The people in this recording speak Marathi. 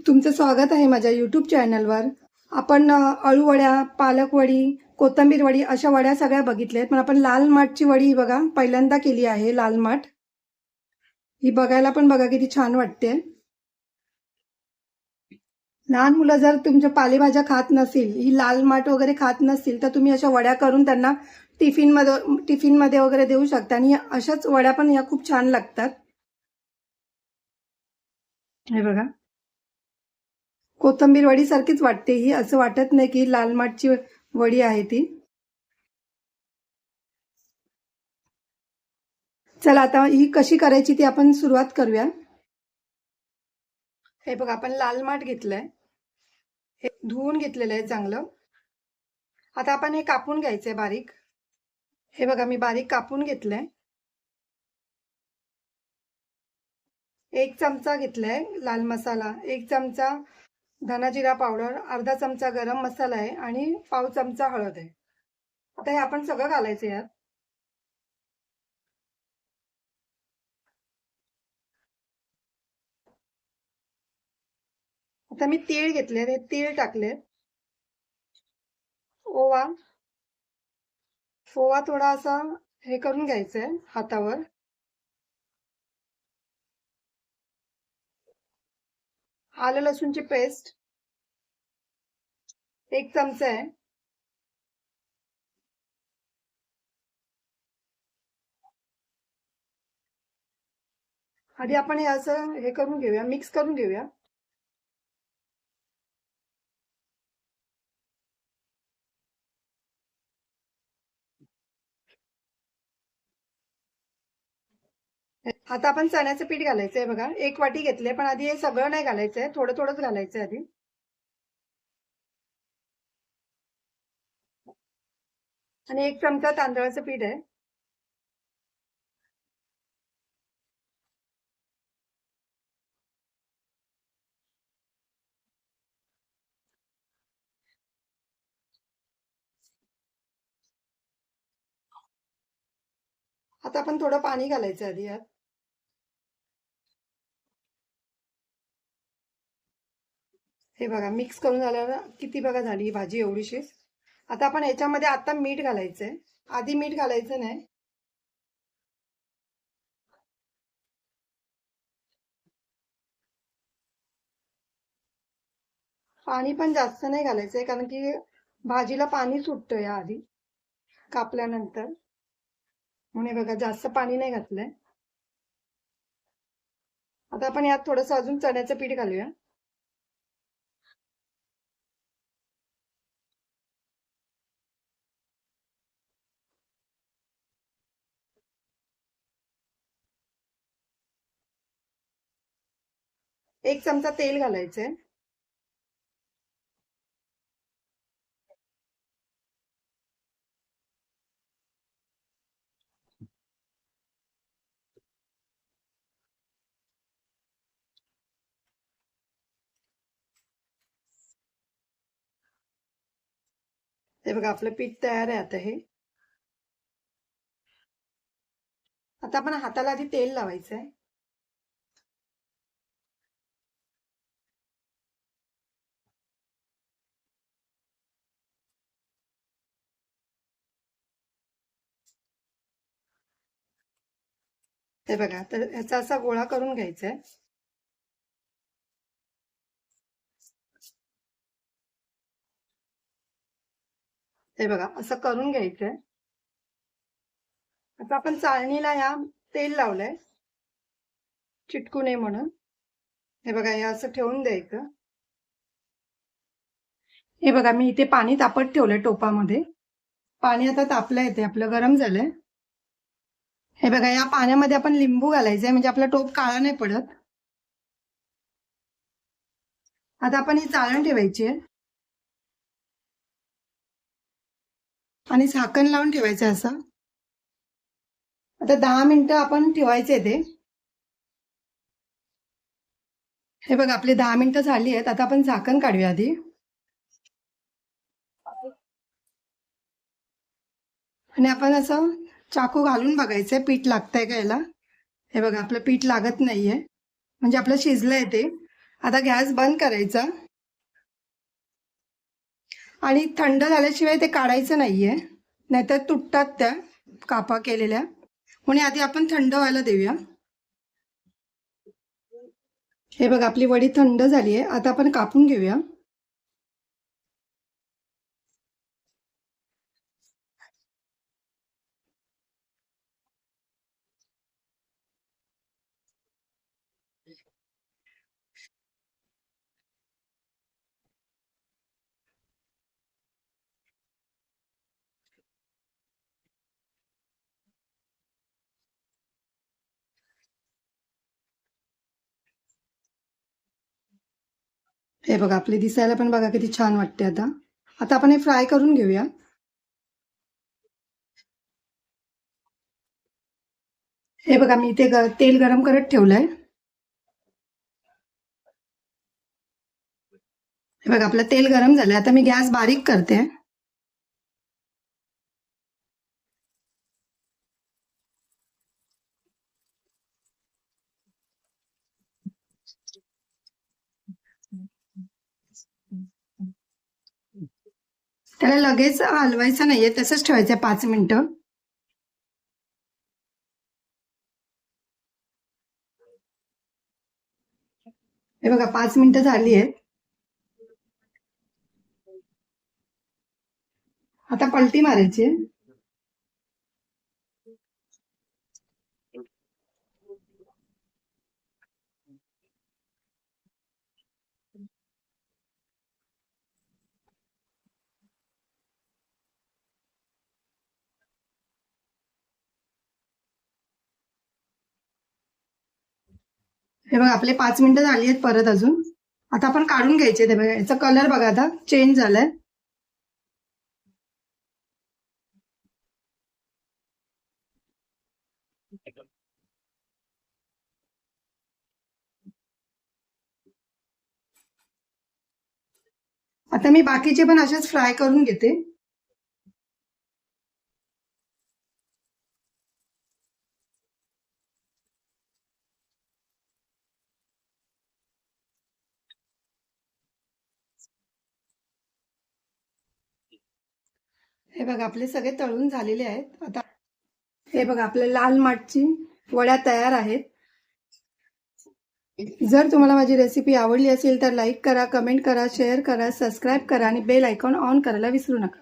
तुमचं स्वागत आहे माझ्या यूट्यूब चॅनलवर. आपण अळूवड्या, पालकवडी, कोथिंबीर वडी अशा वड्या सगळ्या बघितल्यात, पण आपण लाल माठची वडी बघा पहिल्यांदा केली आहे. लाल माठ ही बघायला पण बघा किती छान वाटते. लहान मुलं जर तुमच्या पालेभाज्या खात नसतील, ही लाल माठ वगैरे खात नसतील, तर तुम्ही अशा वड्या करून त्यांना टिफिनमध्ये वगैरे देऊ शकता. आणि अशाच वड्या पण या खूप छान लागतात. हे बघा, कोथिंबीर वडी सारखीच वाटते ही, असं वाटत नाही की लाल माठची वडी आहे ती. चला आता ही कशी करायची ती आपण सुरुवात करूया. हे बघा, आपण लाल माठ घेतलंय, हे धुवून घेतलेलं आहे चांगलं. आता आपण हे कापून घ्यायचंय बारीक. हे बघा, मी बारीक कापून घेतलंय. 1 चमचा घेतलाय लाल मसाला, 1 चमचा धना जिरा पावडर, अर्धा चमचा गरम मसाला आहे आणि पाव चमचा हळद आहे. आता हे आपण सगळं घालायचं यात. आता मी तीळ घेतले, हे तीळ टाकले. ओवा थोडा असा हे करून घ्यायचंय हातावर. आलं लसूणची पेस्ट 1 चमचा आहे. आधी आपण हे असं हे करून घेऊया, मिक्स करून घेऊया. आता आपण चण्याचं पीठ घालायचंय बघा. 1 वाटी घेतले, पण आधी हे सगळं नाही घालायचंय, थोडं थोडंच घालायचंय आधी. आणि 1 चमचा तांदळाचं पीठ आहे. आता आपण थोडं पाणी घालायचं आधी यात. हे बघा, मिक्स करून झाल्यावर किती बघा झाली ही भाजी एवढीशीच. आता आपण याच्यामध्ये आता मीठ घालायचंय, आधी मीठ घालायचं नाही. पाणी पण जास्त नाही घालायचंय, कारण की भाजीला पाणी सुटतं या आधी कापल्यानंतर, म्हणून बघा जास्त पाणी नाही घातलंय. आता आपण यात थोडंसं अजून चण्याचं पीठ घालूया. एक चमचा तेल घालायचंय. हे बघा, आपलं पीठ तयार आहे. आता हे आता आपण हाताला आधी तेल लावायचंय. हे बघा, तर ह्याचा असा गोळा करून घ्यायचा आहे. हे बघा, असं करून घ्यायचंय. आता आपण चाळणीला या तेल लावलंय चिटकू नये म्हणून. हे बघा, हे असं ठेवून द्यायचं. हे बघा, मी इथे पाणी तापत ठेवलंय टोपामध्ये. पाणी आता तापलं येते, आपलं गरम झालंय. हे बघा, या पाण्यामध्ये आपण लिंबू घालायचंय, म्हणजे आपला टोप काळा नाही पडत. आता आपण ही चाळण ठेवायची आहे आणि झाकण लावून ठेवायचं असं. आता 10 मिनिटं आपण ठेवायचे ते. हे बघा, आपली 10 मिनिटं झाली आहेत. आता आपण झाकण काढूया आधी. आणि आपण असं चाकू घालून बघायचंय पीठ लागतंय का याला. हे बघा, आपलं पीठ लागत नाहीये, म्हणजे आपलं शिजलंय ते. आता गॅस बंद करायचा आणि थंड झाल्याशिवाय ते काढायचं नाहीये, नाहीतर तुटतात त्या कापा केलेल्या. म्हणून आधी आपण थंड व्हायला देऊया. हे बघा आपली वडी थंड झाली आहे. आता आपण कापून घेऊया. हे बघा आपली दिसायला पण बघा किती छान वाटते. आता आता आपण हे फ्राय करून घेऊया. हे बघा मी इथे तेल गरम करत ठेवलंय. हे बघा आपलं तेल गरम झालंय. आता मी गॅस बारीक करते. त्याला लगेच हलवायचं नाहीये, तसंच ठेवायचं 5 मिनिटं. हे बघा 5 मिनिटं झाली आहेत. आता पलटी मारायची. हे बघा आपले 5 मिनिटं झाली आहेत परत अजून. आता आपण काढून घ्यायचे. ते बघा याचा कलर बघा आता चेंज झालाय. आता मी बाकीचे पण असेच फ्राय करून घेते. हे बघा आपले सगळे तळून झालेले आहेत. आता हे बघा आपल्या लाल माठची वड्या तयार आहेत. जर तुम्हाला माझी रेसिपी आवडली असेल तर लाईक करा, कमेंट करा, शेअर करा, सबस्क्राईब करा आणि बेल आयकॉन ऑन करायला विसरू नका.